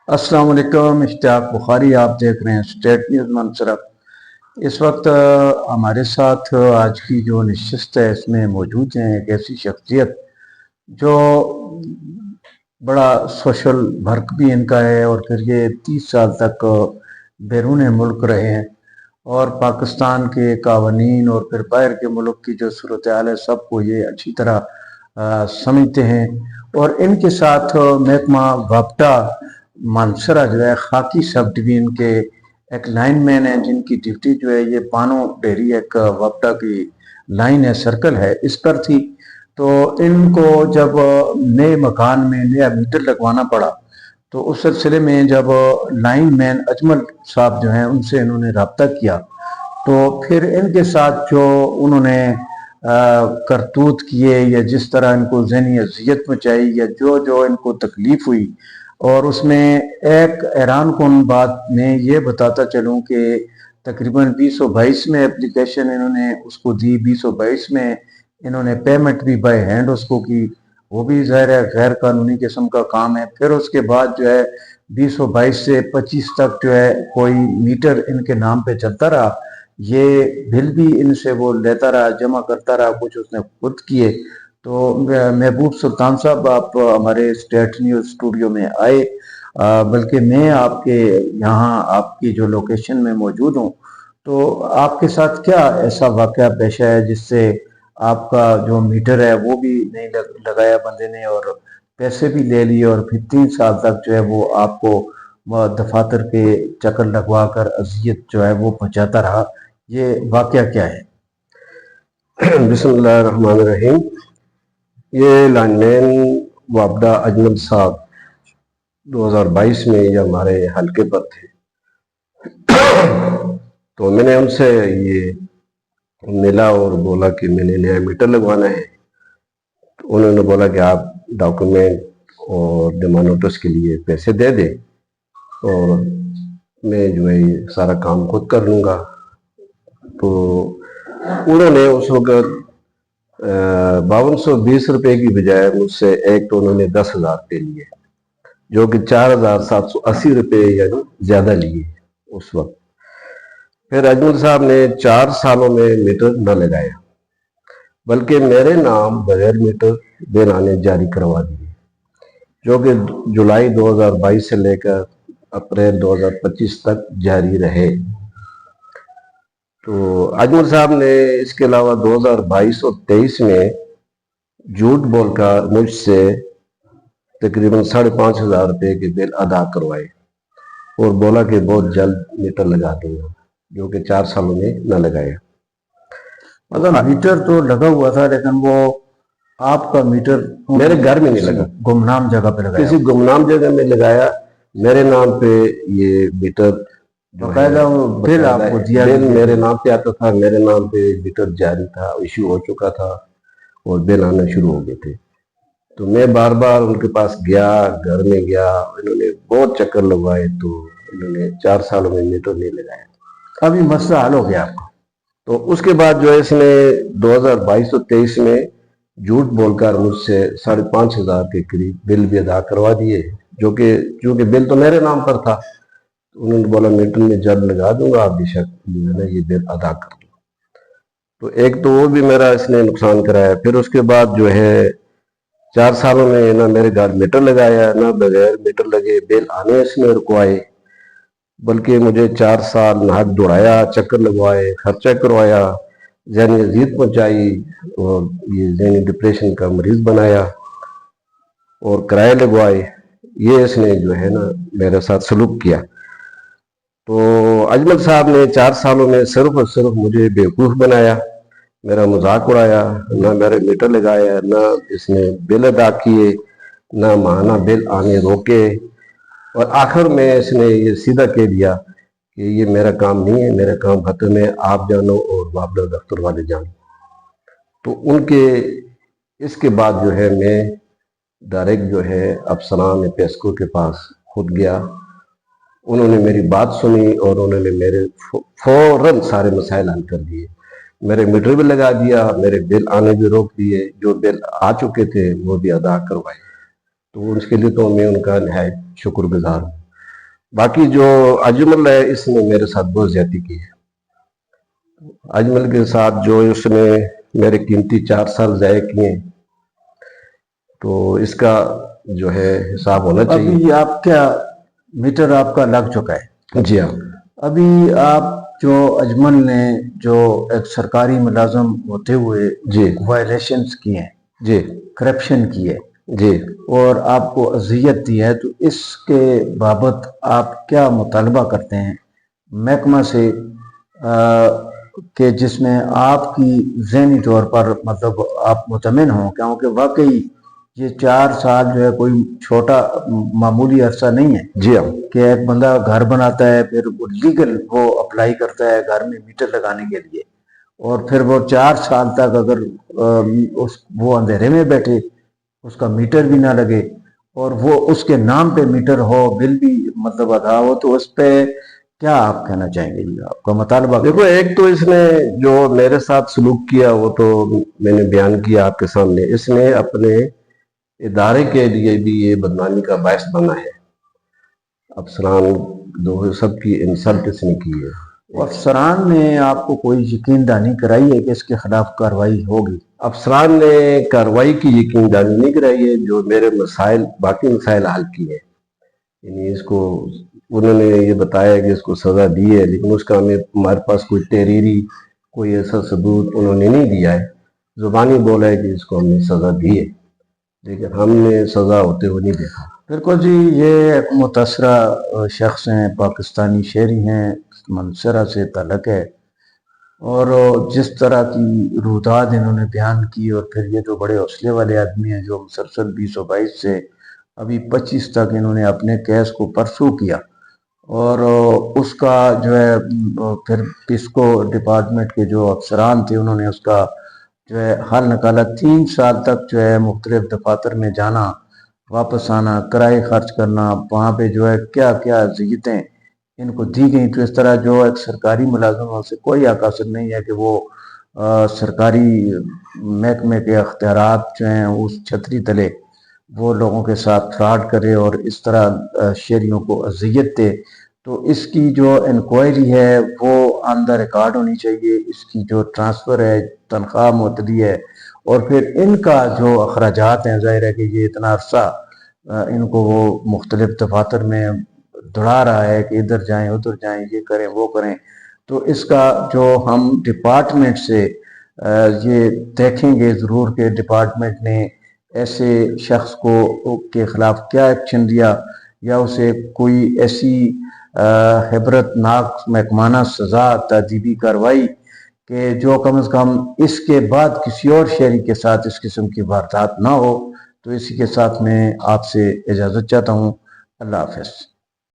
السلام علیکم، اشتیاق بخاری آپ دیکھ رہے ہیں اسٹیٹ نیوز منصرف۔ اس وقت ہمارے ساتھ آج کی جو نشست ہے اس میں موجود ہیں ایک ایسی شخصیت جو بڑا سوشل ورک بھی ان کا ہے، اور پھر یہ 30 سال تک بیرون ملک رہے ہیں اور پاکستان کے قوانین اور پھر باہر کے ملک کی جو صورتحال ہے سب کو یہ اچھی طرح سمجھتے ہیں۔ اور ان کے ساتھ محکمہ وابٹا مانسرا جو ہے خاکی سب ڈویژن کے ایک لائن مین ہیں، جن کی ڈیوٹی جو ہے یہ بانو ڈیری ایک وابٹا کی لائن ہے، سرکل ہے، اس پر تھی۔ تو ان کو جب نئے مکان میں نیا میٹر لگوانا پڑا تو اس سلسلے میں جب لائن مین اجمل صاحب جو ہیں ان سے انہوں نے رابطہ کیا تو پھر ان کے ساتھ جو انہوں نے کرتوت کیے یا جس طرح ان کو ذہنی اذیت مچائی یا جو ان کو تکلیف ہوئی، اور اس میں ایک حیران کن بات میں یہ بتاتا چلوں کہ تقریباً 2022 میں اپلیکیشن انہوں نے اس کو دی، 2022 میں انہوں نے پیمنٹ بھی بائی ہینڈ اس کو کی، وہ بھی ظاہر ہے غیر قانونی قسم کا کام ہے۔ پھر اس کے بعد جو ہے 2022 سے 25 تک جو ہے کوئی میٹر ان کے نام پہ چلتا رہا، یہ بل بھی ان سے وہ لیتا رہا، جمع کرتا رہا، کچھ اس نے خود کیے۔ تو محبوب سلطان صاحب آپ ہمارے اسٹیٹ نیوز اسٹوڈیو میں آئے، بلکہ میں آپ کے یہاں آپ کی جو لوکیشن میں موجود ہوں، تو آپ کے ساتھ کیا ایسا واقعہ پیش آیا جس سے آپ کا جو میٹر ہے وہ بھی نہیں لگایا بندے نے اور پیسے بھی لے لیے، اور پھر 3 سال تک جو ہے وہ آپ کو دفاتر کے چکر لگوا کر اذیت جو ہے وہ پہنچاتا رہا؟ یہ واقعہ کیا ہے؟ بسم اللہ الرحمن الرحیم۔ یہ لائن مین وابڈا اجمل صاحب 2022 میں یہ ہمارے حلقے پر تھے، تو میں نے ان سے یہ ملا اور بولا کہ میں نے نیا میٹر لگوانا ہے۔ تو انہوں نے بولا کہ آپ ڈاکومنٹ اور ڈیمانڈ نوٹس کے لیے پیسے دے دیں اور میں جو ہے یہ سارا کام خود کر لوں گا۔ تو انہوں نے اس وقت 5220 روپے کی بجائے مجھ سے ایک تو انہوں نے 10,000 روپے لیے، جو کہ 4780 روپے یعنی زیادہ لیے اس وقت۔ پھر اجمل صاحب نے 4 سالوں میں میٹر نہ لگایا، بلکہ میرے نام بغیر میٹر بل آنے جاری کروا دیے، جو کہ جولائی 2022 سے لے کر اپریل 2025 تک جاری رہے۔ تو اجمل صاحب نے اس کے علاوہ 2022 اور 23 میں جھوٹ بول کر مجھ سے تقریباً 5,500 روپے کے بل ادا کروائے اور بولا کہ بہت جلد میٹر لگا دوں گا، جو کہ 4 سالوں میں نہ لگایا۔ مطلب میٹر تو لگا ہوا تھا لیکن وہ آپ کا میٹر میرے گھر میں نہیں لگا، گمنام جگہ پہ لگایا، کسی گمنام جگہ میں لگایا۔ میرے نام پہ یہ میٹر باقاعدہ بل آپ کو دیا، بل میرے نام پہ آتا تھا، میرے نام پہ میٹر جاری تھا، ایشو ہو چکا تھا اور بل آنا شروع ہو گئے تھے۔ تو میں بار بار ان کے پاس گیا، گھر میں گیا، انہوں نے بہت چکر لگوائے، تو انہوں نے 4 سالوں میں میٹر نہیں لگایا۔ ابھی مسئلہ حل ہو گیا آپ کو؟ تو اس کے بعد جو ہے اس نے 2022 اور 23 میں جھوٹ بول کر مجھ سے 5,500 کے قریب بل بھی ادا کروا دیے، جو کہ چونکہ بل تو میرے نام پر تھا، انہوں نے بولا میٹر میں جلد لگا دوں گا، آپ بے شک جو ہے نا یہ بل ادا کر دو۔ تو ایک تو وہ بھی میرا اس نے نقصان کرایا۔ پھر اس کے بعد جو ہے 4 سالوں میں نہ میرے گھر میٹر لگایا، نہ بغیر میٹر لگے بل آنے اس میں رکوائے، بلکہ مجھے 4 سال نہک دوڑایا، چکر لگوائے، خرچہ کروایا، ذہنی اذیت پہنچائی اور یہ ذہنی ڈپریشن کا مریض بنایا اور کرائے لگوائے۔ یہ اس نے جو ہے نا میرے ساتھ سلوک کیا۔ تو اجمل صاحب نے 4 سالوں میں صرف اور صرف مجھے بیوقوف بنایا، میرا مذاق اڑایا، نہ میرے میٹر لگایا، نہ اس نے بل ادا کیے، نہ ماہانہ بل آنے روکے، اور آخر میں اس نے یہ سیدھا کہہ دیا کہ یہ میرا کام نہیں ہے، میرا کام ختم ہے، آپ جانو اور وابڈا دفتر والے جانو۔ تو ان کے اس کے بعد جو ہے میں ڈائریکٹ جو ہے افسران پیسکو کے پاس خود گیا، انہوں نے میری بات سنی اور انہوں نے میرے فوراً سارے مسائل حل کر دیے، میرے میٹر بھی لگا دیا، میرے بل آنے بھی روک دیے، جو بل آ چکے تھے وہ بھی ادا کروائے۔ تو اس کے لیے تو میں ان کا نہایت شکر گزار ہوں۔ باقی جو اجمل ہے اس نے میرے ساتھ بہت زیادتی کی ہے. اجمل کے ساتھ جو اس نے میرے قیمتی 4 سال ضائع کیے تو اس کا جو ہے حساب ہونا چاہیے. ابھی آپ کیا میٹر آپ کا لگ چکا ہے؟ جی ہاں. ابھی آپ جو اجمل نے جو ایک سرکاری ملازم ہوتے ہوئے جی وائلیشنز کی ہیں، جی کرپشن کی ہے جی اور آپ کو اذیت دی ہے، تو اس کے بابت آپ کیا مطالبہ کرتے ہیں محکمہ سے کہ جس میں آپ کی ذہنی طور پر مطلب آپ مطمئن ہوں، کیونکہ واقعی یہ 4 سال جو ہے کوئی چھوٹا معمولی عرصہ نہیں ہے جی ہاں. کہ ایک بندہ گھر بناتا ہے، پھر لیگل وہ اپلائی کرتا ہے گھر میں میٹر لگانے کے لیے، اور پھر وہ 4 سال تک اگر وہ اندھیرے میں بیٹھے، اس کا میٹر بھی نہ لگے اور وہ اس کے نام پہ میٹر ہو، بل بھی مطلب ادا ہو، تو اس پہ کیا آپ کہنا چاہیں گے؟ آپ کا مطالبہ دیکھو، ایک تو اس نے جو میرے ساتھ سلوک کیا وہ تو میں نے بیان کیا آپ کے سامنے. اس نے اپنے ادارے کے لیے بھی یہ بدنامی کا باعث بنا ہے. افسران دو سب کی انسلٹ اس نے کی ہے. افسران نے آپ کو کوئی یقین دہانی کرائی ہے کہ اس کے خلاف کارروائی ہوگی؟ افسران نے کارروائی کی یقین دہانی نہیں کرائی ہے. جو میرے باقی مسائل حل کیے ہیں، یعنی اس کو انہوں نے یہ بتایا کہ اس کو سزا دی ہے، لیکن اس کا ہمارے پاس کوئی تحریری کوئی ایسا ثبوت انہوں نے نہیں دیا ہے. زبانی بولا ہے کہ اس کو ہم نے سزا دی ہے، لیکن ہم نے سزا ہوتے ہوئے نہیں دیکھا. بالکل جی، یہ ایک متاثرہ شخص ہیں، پاکستانی شہری ہیں، منصرہ سے تعلق ہے، اور جس طرح کی روداد انہوں نے بیان کی، اور پھر یہ جو بڑے حوصلے والے آدمی ہیں جو مسلسل 2022 سے ابھی 25 تک انہوں نے اپنے کیس کو پرسو کیا، اور اس کا جو ہے پھر پسکو ڈپارٹمنٹ کے جو افسران تھے انہوں نے اس کا جو ہے حل نکالا. 3 سال تک جو ہے مختلف دفاتر میں جانا، واپس آنا، کرائے خرچ کرنا، وہاں پہ جو ہے کیا کیا اذیتیں ان کو دی گئیں. تو اس طرح جو ایک سرکاری ملازموں سے کوئی حاصل نہیں ہے کہ وہ سرکاری محکمے کے اختیارات جو ہیں اس چھتری تلے وہ لوگوں کے ساتھ فراڈ کرے اور اس طرح شہریوں کو اذیت دے. تو اس کی جو انکوائری ہے وہ آن دا ریکارڈ ہونی چاہیے. اس کی جو ٹرانسفر ہے، تنخواہ معطلی ہے، اور پھر ان کا جو اخراجات ہیں، ظاہر ہے کہ یہ اتنا عرصہ ان کو وہ مختلف دفاتر میں دوڑا رہا ہے کہ ادھر جائیں ادھر جائیں، یہ کریں وہ کریں. تو اس کا جو ہم ڈپارٹمنٹ سے یہ دیکھیں گے ضرور کہ ڈپارٹمنٹ نے ایسے شخص کو کے خلاف کیا ایکشن لیا، یا اسے کوئی ایسی عبرت ناک محکمانہ سزا، تادیبی کارروائی کہ جو کم از کم اس کے بعد کسی اور شہری کے ساتھ اس قسم کی واردات نہ ہو. تو اسی کے ساتھ میں آپ سے اجازت چاہتا ہوں. اللہ حافظ.